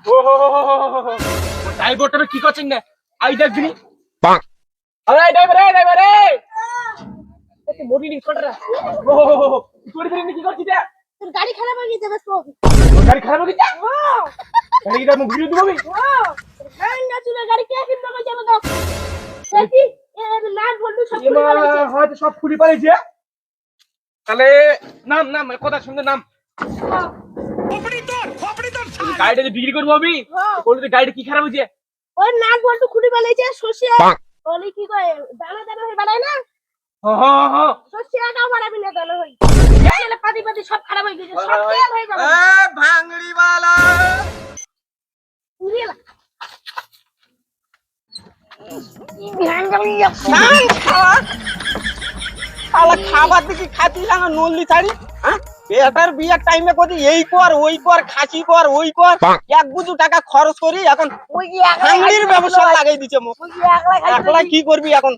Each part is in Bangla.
ও ড্রাইভারটা কি করছেন না আই দেখবি আরে ড্রাইভার রে ড্রাইভার রে এত মোটি নি ছোটরা ও তোর দিন কি করছিস তোর গাড়ি খারাপ হয়ে গেছে বস তোর গাড়ি খারাপ হয়ে গেছে গাড়ি কি মুখ ভিডিও দিব আমি ভাঙ্গা চুলা গাড়ি কে কিনবে কই যাবে তো দেখি এর নাট বল্টু সব খুলে ফেলেছে হয়তো সব খুলি পালিয়েছে তাহলে নাম নাম কথা শুনতে নাম গাড়িটা যে বিক্রি করবো আমি বলতে গাড়িটা কি খারাপ হয়েছে ওই নাট বল্টু খুলে ফেলেছে সর্ষে বলি কি কয় দানা দানা হয়ে বাড়ায় না সর্ষে আটাও বাড়াবি না দানা হই তেলে পাতি পাতি সব খারাপ হয়ে গেছে সব তেল হয়ে যাবে ভাঙড়ি वाला উড়িয়ে খাবার দিকে খাচ্ছিস না নল্লি ছাড়ি হ্যাঁ বেটার বিয়ার টাইমে কদি এই কর ওই কর খাসি কর ওই কর এক গুজু টাকা খরচ করি এখন ওই কি হাঙ্গড়ির ব্যবসা লাগাই দিছে মুখ একলা কি করবি এখন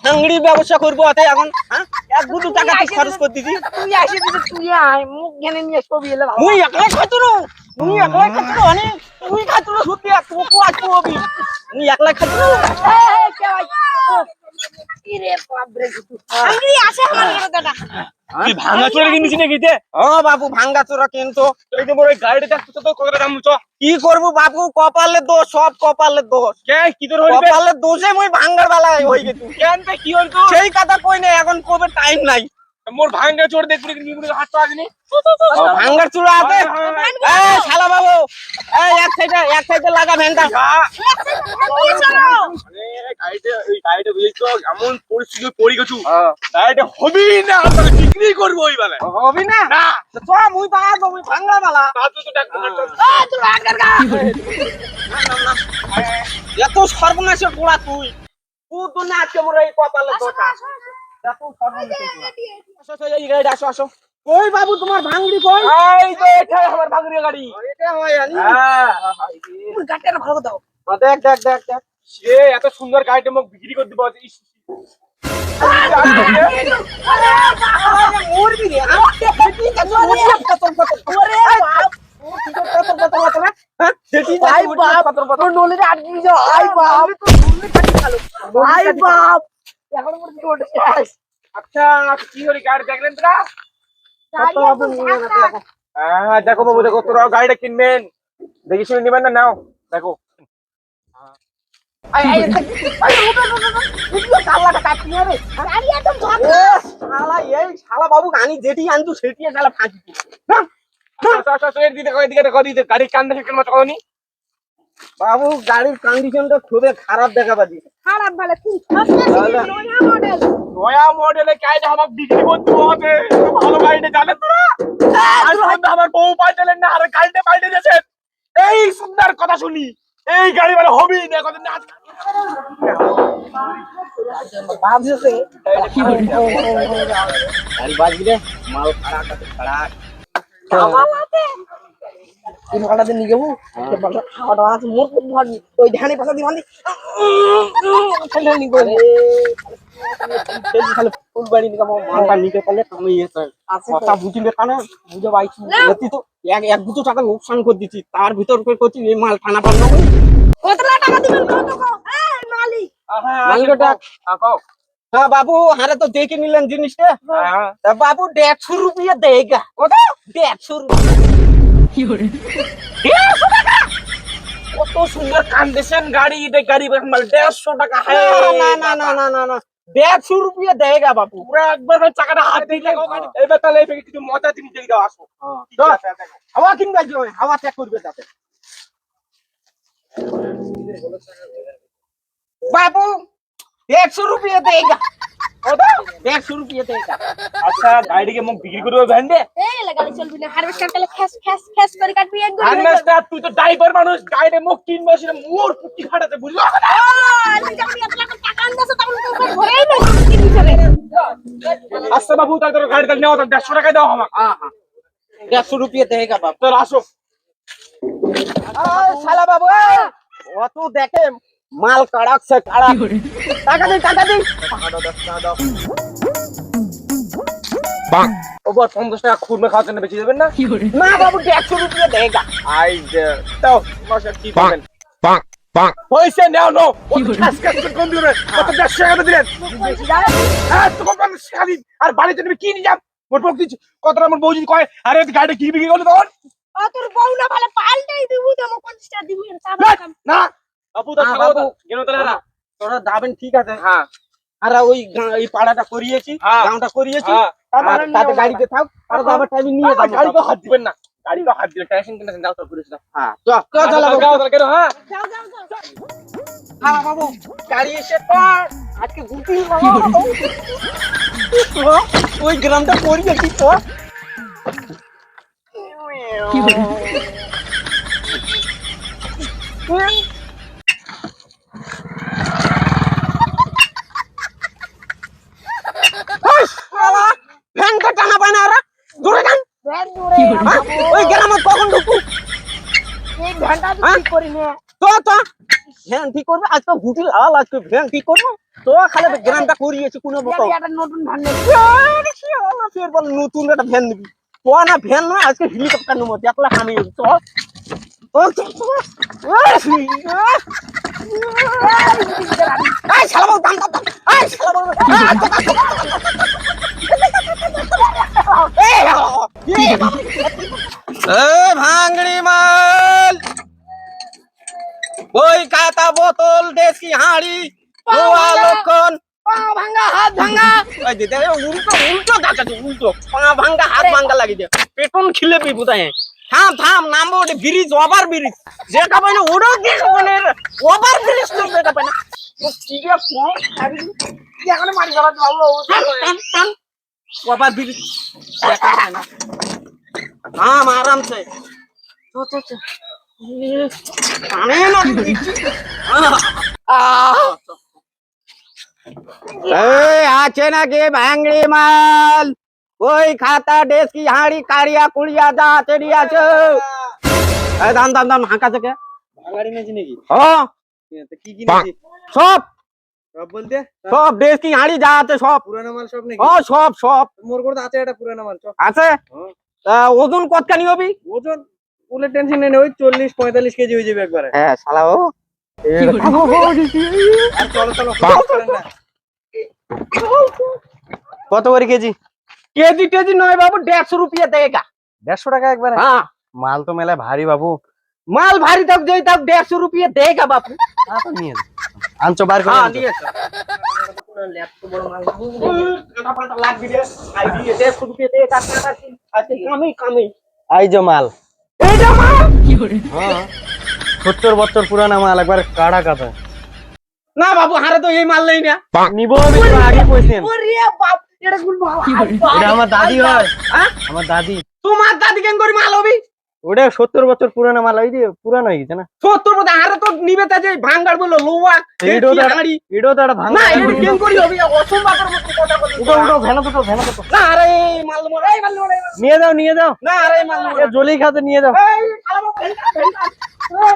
হাঙ্গড়ির ব্যবসা করবো অতে এখন হ্যাঁ এক গুজু টাকা তুই খরচ করে দিছি তুই আসি দিবি তুই আয় মুখ গেনে নিয়ে ছবি এলে মুই একলা খাতুরু মুই একলা খাতুরু অনেক তুই খাতুরু সত্যি তোকো আজকে হবি মুই একলা খাতুরু এই কে ভাই ইরে বাপ রে আমি আসে আমার ঘরে দাদা তুই ভাঙা চলে কিনেছিস নাকি তে ও বাবু ভাঙ্গা চোরা কিন্তু এই যে মোর এই গাড়িটা দেখছিস তো কত দাম চ কি করবো বাবু কপালে দোষ সব কপালে দোষ কে কি তোর হইবে কপালে দোষে মুই ভাঙ্গার বেলায় হই গেছি কেন তে কি হল তো সেই কথা কই নাই এখন কবে টাইম নাই মোর ভাঙা চোর দেখবি কি করে হাত পা দিনি ভাঙ্গার চূড়া আছে এই শালা বাবু এই এক সাইডে লাগা ভ্যানটা এই গাড়িটা বুঝছো এমন পরিস্থিতি পড়ে গেছু গাড়িটা হবি না আমরা বিক্রি করব ওই বেলায় হবি না না তো মুই বাদ মুই ভাঙ্গা বেলা তাতে তো ডাক তুই আগের গা এত সর্বনাশের গোড়া তুই তো না আজকে মোর এই কপালে দোষা এত সর্বনাশের গোড়া আসো এই গাড়ি আসো আসো কই বাবু তোমার ভাঙ্গড়ি কই এই যে এটা আমার ভাঙড়ি গাড়ি এটা হয় আনি হ্যাঁ তুই গাড়িটা ভালো দাও দেখ দেখ দেখ দেখ সে এত সুন্দর গাড়িটা মোক বিক্রি করে দিব ইস মরবি রে ঠিক আছে ওরে বাপ ভাই বাপ তোর নলিরে আটকে দিছো ভাই বাপ ভাই বাপ এখন মোর কি ওঠে আচ্ছা কি হলি গাড়ি দেখলেন তোরা গাড়ি হ্যাঁ দেখো বাবু দেখো তোরা গাড়িটা কিনবেন দেখি শুনে নেবেন না নাও দেখো শালা এই শালা বাবু আনি যেটি আনতু সেটি শালা ফাঁকি এদিকে দেখো দিতে গাড়ির কান দেখে কেন চলনি বাবু গাড়ির কন্ডিশনটা খুবই খারাপ দেখা পাচ্ছি খারাপ ভালো কি নয়া মডেল নয়া মডেলে গাড়িটা আমাকে বিক্রি করতে হবে ভালো গাড়িটা জানেন তোরা আর সন্ধ্যা আমার বউ পাল্টালেন না আর গাড়িটা পাল্টে দিয়েছেন এই সুন্দর কথা শুনি এই গাড়ি মানে হবেই না কত না বাজছে গাড়ি বাজবি রে মাল খারাপ আছে খারাপ তিন ঘন্টা দিন নিয়ে যাবো খাওয়াটা আছে মোর খুব ভালো ওই ধানে পাশা দিবান ফুলবাড়ি নিয়ে মালটা নিতে পারলে আমি কথা বুঝিলে কেন বুঝে পাইছি তো এক দুটো টাকা লোকসান করে দিচ্ছি তার ভিতর করছি এই মাল টানা পারলো কত টাকা দিবেন কত মালিক মালিকটা হ্যাঁ বাবু হারে তো দেখে নিলেন জিনিসটা তা বাবু 150 রুপিয়া দেগা কত 150 কত সুন্দর কন্ডিশন গাড়ি এটা গাড়ি মাল 150 টাকা না না না না না না 150 রুপিয়া দেগা বাবু পুরো একবার চাকাটা হাত দিয়ে এবার তাহলে এই কিছু মজা জিনিস দিয়ে দাও আসো হাওয়া কিনবা যাও হাওয়া চেক করবে তাতে বাবু 150 রুপিয়া দেগা কত 150 রুপিয়া দেগা আচ্ছা গাড়িকে মুখ বিক্রি করবে ভ্যান্ডে এই লা গাড়ি চলবি না হারভেস্টার তাহলে খ্যাস খ্যাস খ্যাস করে কাটবি একদম আনমেস্টার তুই তো ড্রাইভার মানুষ গাড়িতে মুখ কিনবে সেটা মোর পুটি ফাটাতে বুঝলো আমি যখন এত টাকা আনদাছ তখন তো ঘরেই না কিনি চলে আচ্ছা বাবু তাহলে তোর গাড়িটা নেওয়া 150 টাকা দাও আমাকে হ্যাঁ হ্যাঁ 150 রুপিয়া দেগা বাবু তোর আসো শালা বাবু অত দেখে মাল কড়াক সে কড়াক টাকা দে টাকা দে ওপর 50 টাকা খুদ মে খাওয়ার জন্য বেশি দেবেন না? না বাবু 150 রুপিয়া দেগা। আই তাও মাসে কি দিবেন? পয়সা নাও নো আজকে কোন দিবেন? কত 150 টাকা দিলেন? হ্যাঁ তো কত টাকা দিন আর বাড়িতে তুমি কি নিয়ে যাব? মোট বক দিচ্ছি কতটা আমার বউ যদি কয় আরে গাড়িটা কি বিক্রি করলে তখন ও তোর বউ না ভালো পাল্টাই দিবি তো আমার 50 টাকা দিবি না আপু তো হ্যাঁ, খাও বাবু। কেন তাহলে না তোরা দাবেন ঠিক আছে। হ্যাঁ আর ওই এই পাড়াটা করিয়েছি, হ্যাঁ। গাঁওটা করিয়েছি। হ্যাঁ আর তাতে গাড়িতে থাক আর আবার টাইমে নিয়ে যাবো। গাড়ি তো হাত দিবেন না গাড়ি তো হাত দিলে টেনশন টেনশন দাও তো করিস না হ্যাঁ চল চল গাও তাহলে কেন হ্যাঁ যাও যাও যাও হ্যাঁ বাবু গাড়ি এসে তো আজকে ঘুরতে ওই গ্রামটা করিয়েছি তো। ভ্যানটা টানা পায় না ওরা দূরে যান। ভ্যান দূরে হ্যাঁ? ওই গ্রামে কখন ঢুকু এই ঘন্টা হ্যাঁ? ঠিক করি না তো ভ্যান ঠিক করবে আজকে ঘুটি লাল আজকে ভ্যান ঠিক করবো তো খালি তো গ্রামটা করিয়েছি কোনো মতো একটা নতুন ভ্যান নেব ফের বল নতুন একটা ভ্যান নিবি তো না ভ্যান নয় আজকে হেলিকপ্টার নেবো দেখলা আমি তো ভাঙড়ি মাল ওই কাতা বোতল দেশি হাঁড়ি লোয়া লক্ষণ পা ভাঙা হাত ভাঙা ওই দে দে উল্টো উল্টো দাঁড়াচ্ছে উল্টো পা ভাঙ্গা হাত ভাঙ্গা লাগি দে পেটন খিলে পি বুতায় থাম থাম নামবো ওটা ব্রিজ ওভার ব্রিজ যে কাপে না ওড়ো দিস বলে ওভার ব্রিজ তো দেখা পায় না তো কি রে ফোন কি এখন মারি গলা বাবু ওভার ব্রিজ দেখা পায় না থাম আরাম সে তো কানে না এই আছে নাকি ভাঙড়ি মাল ওই খাতা ডেস্কি হাঁড়ি কাড়িয়া কুড়িয়া যা আছে আছে এই দাম দাম দাম হাঁকা থেকে গাড়ি নিয়েছি নাকি হ্যাঁ কি কিনেছি সব সব বলতে সব ডেস্কি হাঁড়ি যা আছে সব পুরানো মাল সব নাকি হ্যাঁ সব সব মোর করে আছে একটা পুরানো মাল সব আছে তা ওজন কতখানি হবি ওজন বলে টেনশন নেই ওই 40-45 কেজি হয়ে যাবে একবারে হ্যাঁ শালা ও আর চলো চলো করেন না কত করে কেজি কেজি টেজি নয় বাবু 150 রুপিয়া দেগা 150 টাকা একবারে হ্যাঁ মাল তো মেলা ভারী বাবু মাল ভারী থাক যেই থাক 150 রুপিয়া দেগা বাপু নিয়ে আনছো বার করে হ্যাঁ আনছো। নিয়ে এই যে মাল এইটা মাল হ্যাঁ 70 বছর পুরানা মাল একবার কাড়া কাটা না বাবু হারে তো এই মাল নেই না নিবো আমি তো আগে কইছেন ওরে বাপ এটা কোন বাবা এটা আমার দাদি হয় হ্যাঁ আমার দাদি তোমার দাদি কেন করে মাল হবি ওটা 70 বছর পুরানা মাল এই যে পুরানো হয়ে গেছে না 70 বছর হারে তো নিবে তা যে ভাঙ্গার বলো লোয়া এইটাও তো হাড়ি এটাও তো একটা ভাঙা না এটা কেন করি হবি অসম্ভবের মতো কথা বলি উঠো উঠো ভেনা তো ভেনা তো না আরে এই মাল মরে এই মাল মরে নিয়ে যাও না আরে এই মাল মরে এ জলি খাতে নিয়ে যাও এই খালাবো ফেলটা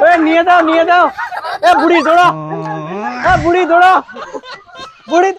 এ নিয়ে যাও এ বুড়ি দৌড়ো এ বুড়ি দৌড়ো বুড়ি